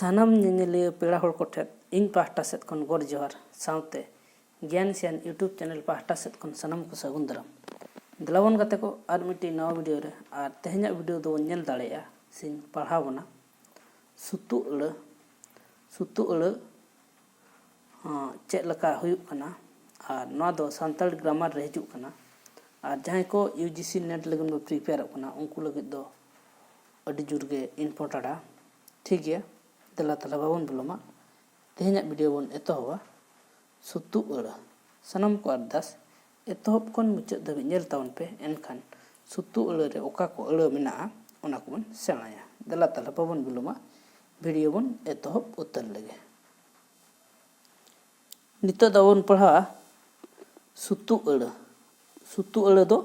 ᱥᱟᱱᱟᱢ ᱧᱮᱧᱮᱞᱤᱭᱟᱹ ᱯᱮᱲᱟ ᱦᱚᱲ ᱠᱚᱴᱷᱮᱱ ᱤᱧ ᱯᱟᱦᱴᱟ ᱥᱮᱫ ᱠᱷᱚᱱ ᱜᱚᱰ ᱡᱚᱦᱟᱨ ᱥᱟᱶᱛᱮ ᱜᱮᱭᱟᱱ ᱥᱤᱭᱟᱱ ᱤᱭᱩᱴᱩᱵᱽ ᱪᱮᱱᱮᱞ ᱯᱟᱦᱴᱟ ᱥᱮᱫ ᱠᱷᱚᱱ ᱥᱟᱱᱟᱢ ᱠᱚ ᱥᱟᱹᱜᱩᱱ ᱫᱟᱨᱟᱢ ᱫᱮᱞᱟᱵᱚᱱ ᱜᱟᱛᱮ ᱠᱚ ᱟᱨ ᱢᱤᱫᱴᱤᱡ ᱱᱟᱣᱟ ᱵᱷᱤᱰᱤᱭᱳ ᱨᱮ ᱟᱨ ᱛᱮᱦᱮᱧᱟᱜ ᱵᱷᱤᱰᱤᱭᱳ ᱫᱚᱵᱚᱱ ᱧᱮᱞ ᱫᱟᱲᱮᱭᱟᱜᱼᱟ ᱥᱮᱧ ᱯᱟᱲᱦᱟᱣ ᱵᱚᱱᱟ ᱥᱩᱛᱩ ᱟᱹᱲᱟᱹ ᱪᱮᱫ ᱞᱮᱠᱟ ᱦᱩᱭᱩᱜ ᱠᱟᱱᱟ ᱟᱨ ᱱᱚᱣᱟ ᱫᱚ ᱥᱟᱱᱛᱟᱲ ᱜᱨᱟᱢᱟᱨ ᱨᱮ ᱦᱤᱡᱩᱜ ᱠᱟᱱᱟ ᱟᱨ ᱡᱟᱦᱟᱸᱭ ᱠᱚ UGC नेट लगे में प्रिपेयर उनको लगे दो अड़ी जोर गे इम्पोर्टेंटा ठीक है तेला तला बाबन बिलोमा तेहना वीडियो बन एतहबा सुतु अड़ा सनम को अरदास एतहब कौन मुचाद धाबी नेल तावन पे एनखान सुतु अड़ा रे ओका को अड़ा मेना ओना को बन सेणाया तेला तला बाबन बिलोमा वीडियो बन एतहब उतर लगे नितो दावन पढ़ा सुतु अड़ा दो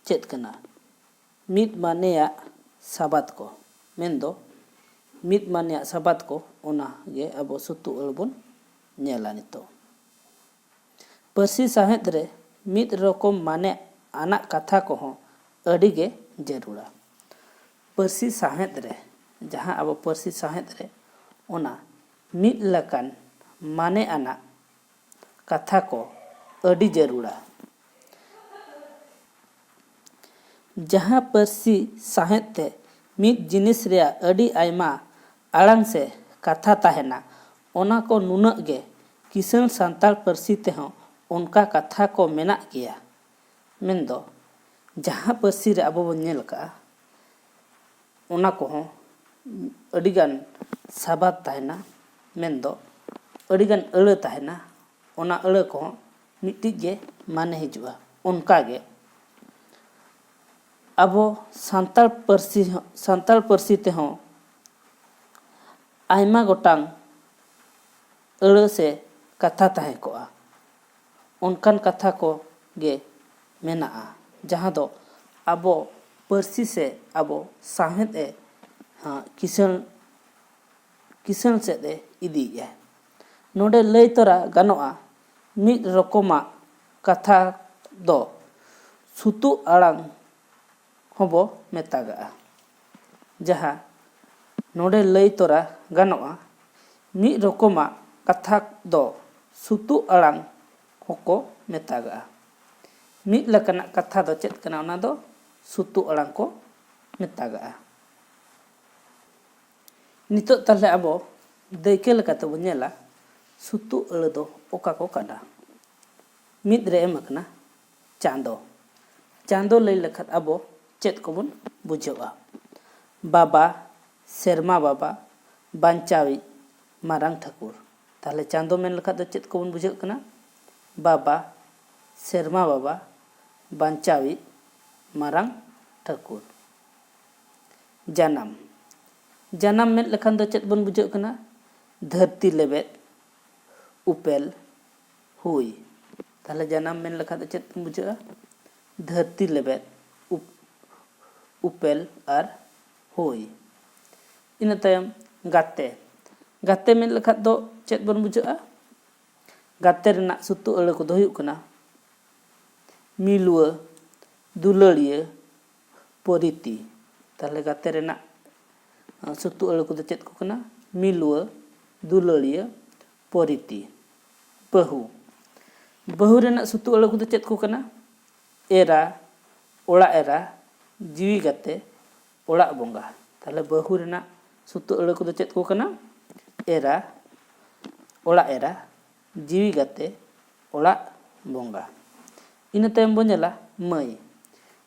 चेत कना मिद मानेया साबात को मेंदो मिद मानेया साबात को ओना गे अब सुतु अड़ा बन नेला नितो परसी साहेद रे मिद रकम माने आना कथा को हो अड़ी गे जरूरा परसी साहेद रे जहां अब परसी साहेद रे ओना मिद लकान माने आना कथा को अड़ी जरूरा जहां परसी साहेद ते मिद जिनिस रे अड़ी आयमा आड़ांग से कथा ताहेना ओना को नुनक गे किसान सांताल परसी ते हो उनका कथा को मेना गया मेंदो जहां परसी रे अब बन नेल का ओना को हो अड़ीगान साबात ताहेना मेंदो अड़ीगान अड़ा ताहेना ओना अड़ा को मिट्टी गे माने हिजुआ उनका गे अब सांताल परसी ते हो आयमा गोटांग अड़ा से कथा ताहे कोआ उनकान कथा को गे मेना जहां दो अब परसी से अब साहेद ए किसान से दे इदी है नोडे लय तोरा गानोआ मिद रकमा कथा दो सुतु आड़ांग होबो मेतागा जहां नोडे लय तोरा गानोआ मिद रकमा कथा दो सुतु आड़ांग होको मेतागा मिद लकना कथा दो चेत कना ओना दो सुतु आड़ांग को मेतागा नितो ताले अब दैके लकाते बो नेला सुतु अड़ा दो ओका को काना मिद रे एमकना चांदो लई लखत अब चेत को बन बुझेवा बाबा सेरमा बाबा बांचावी मारांग ठाकुर ताले चांदो मेन लखत दो चेत को बन बुझे कना बाबा सेरमा बाबा बांचावी मारांग ठाकुर जानम मेन लखन दो चेत बन बुझे कना धरती लेबेद उपेल हुई ताले जानम मेन लखा दो चेत बुझे धरती लेबेद उपेल और हुई इन तायम गाते मेन लखा दो चेत बन बुझे गाते रेना सुतु अड़ा को दो हुयुग कना मिलुआ दुलड़िया परिती ताले गाते रेना सुतु अड़ा को दो चेत को कना मिलुआ दुलड़िया परिती बहु रेना सुतु अड़ा को दो चेत को कना एरा ओड़ा एरा जीवी गाते ओड़ा बोंगा ताले बहु रेना सुतु अड़ा को दो चेत को कना एरा ओड़ा एरा जीवी गाते ओड़ा बोंगा इन तायम बो नेला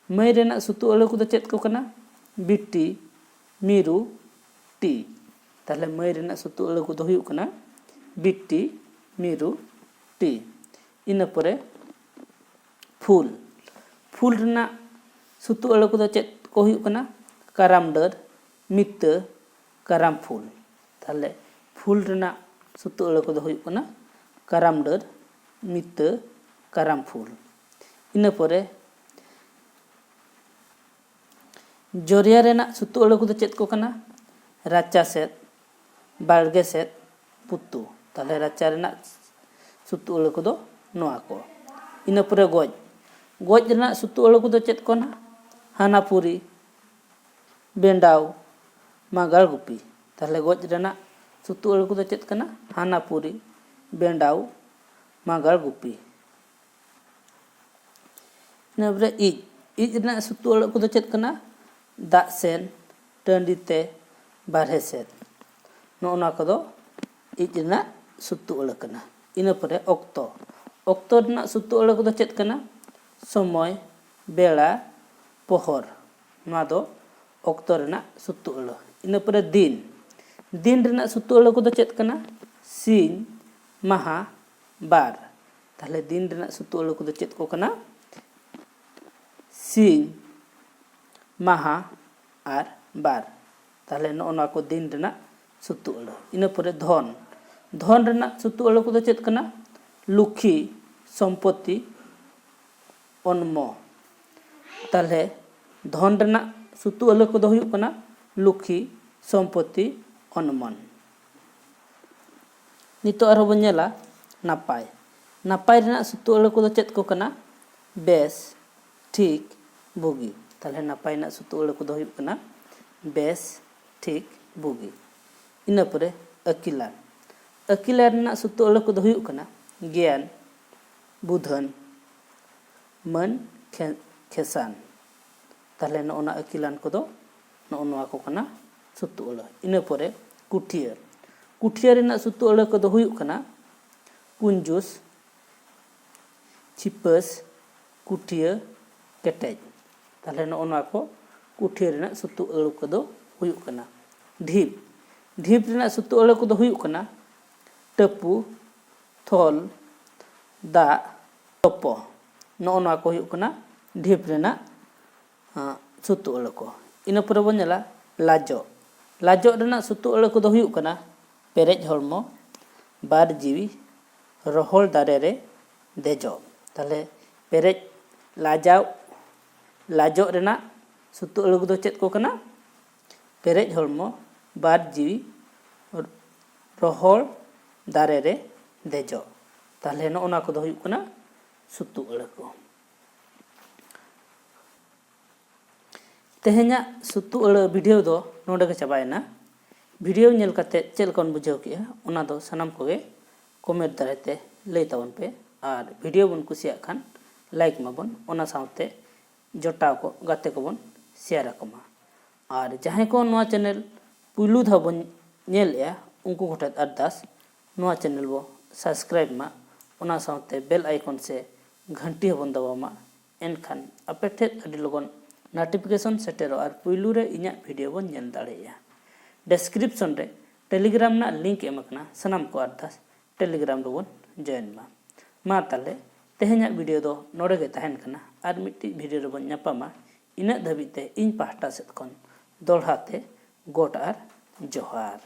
मई रेना सुतु अड़ा को दो चेत को कना बिट्टी मीरू टी ताले मई रेना सुतु अड़ा को दो हुयुग कना बिट्टी मीरू टी इन परे फूल रेना सुतु अड़ा को दो चेत को हुयुग कना काराम डर मित्त काराम फूल ताले फूल रेना सुतु अड़ा को दो हुयुग कना काराम डर मित्त काराम फूल इन परे जोरिया रेना सुतु अड़ा को दो चेत को कना राचा सेत बाड़गे सेत पुतु ताले राचा रेना सुतु अड़ा को दो नोआ को इन परे गोज रेना सुतु अड़ा को दो चेत को ना हानापुरी बेंडाव मागाल गुपी ताले गोज रेना सुतु अड़ को चेत कना हानापुरी बेंडाव मागाड़ गुपी इनापरे इज रना सुतु अड़ को चेत कना दाग सेन टांडीते बारहे सेद नोना को इज रना सुतु अड़ कना इनापरे ऑक्तो ऑक्तो रना सुतु अड़ को चेत कना समय बेड़ा पहर नोआ दो ऑक्तो रना सुतु अड़ इनापरे दिन दिन रना सुतु अड़ को चेत कना सिंह महा बार ताहले दिन रना सुतु अड़ को चेत को कना सिंह महा और बार ताहले नोना को दिन रना सुतु अड़ इनापरे धन धन रना सुतु अड़ को चेत कना लुखी सम्पत्ति अन्मो ताहले धन रना सुतु अड़ को हुयुग कना लुखी सम्पत्ति अन्मन नितो आरो बन नेला नापाय नापाय रना सुतु अड़ को चेत को कना बेस ठीक बुगी ताहले नापाय रना सुतु अड़ को हुयुग कना बेस ठीक बुगी इनापरे अकिलान अकिलान रना सुतु अड़ को हुयुग कना ज्ञान बुधन मन खेसान ताहले नोना अकिलान को नोआ को कना सुतु अड़ इनापरे कुठिया कुठिया रना सुतु अड़ को हुयुग कना कुंजुस छिपस कुठिया केटेज ताहले नोना को कुठिया रना सुतु अड़ को हुयुग कना ढीप ढीप रना सुतु अड़ को हुयुग कना टपू थल दा टपो नोना को हुयुग कना ढीप रना सुतु अड़ को इना परे बन नेला लाजो लाजो रना सुतु अड़ को हुयुग कना पेरेज हड़मो बार जीवी रोहल दारे रे देजो ताहले पेरेज लाजाव लाजो रना सुतु अड़ को चेत को कना पेरेज हड़मो बार जीवी रोहल दारे रे देजो ताहले नोना को हुयुग कना सुतु अड़ को तेहेኛ सुतु अड़ वीडियो दो नोडे के चाबायना वीडियो नेल कते चेल कौन बुझाव किया ओना दो सनाम कोगे कमेंट दाराते लई ताबन पे और वीडियो बन कुसिया खान लाइक माबन ओना साउते जोटाव को गाते को बन शेयर कमा और जहां को नोआ चैनल पुलु धा बन नेलया उनको गोठा अरदास नोआ चैनल बो सब्सक्राइब मा ओना साउते बेल आइकन से घंटी हबन दबामा एनखान आपे ठेत अडी लगन नोटिफिकेशन सेटेरो और पुलु रे इन्या वीडियो बन नेल दाड़ेया डिस्क्रिप्शन रे टेलीग्राम ना लिंक एमकना सनाम को अरदास टेलीग्राम रो बन जॉइन मा ताले तेहेኛ वीडियो दो नोडे गे तहन कना और मिट्टी वीडियो रो बन न्यापामा इना धबिते इन पाहटा सेत खन दोलहाते गोट और जोहार।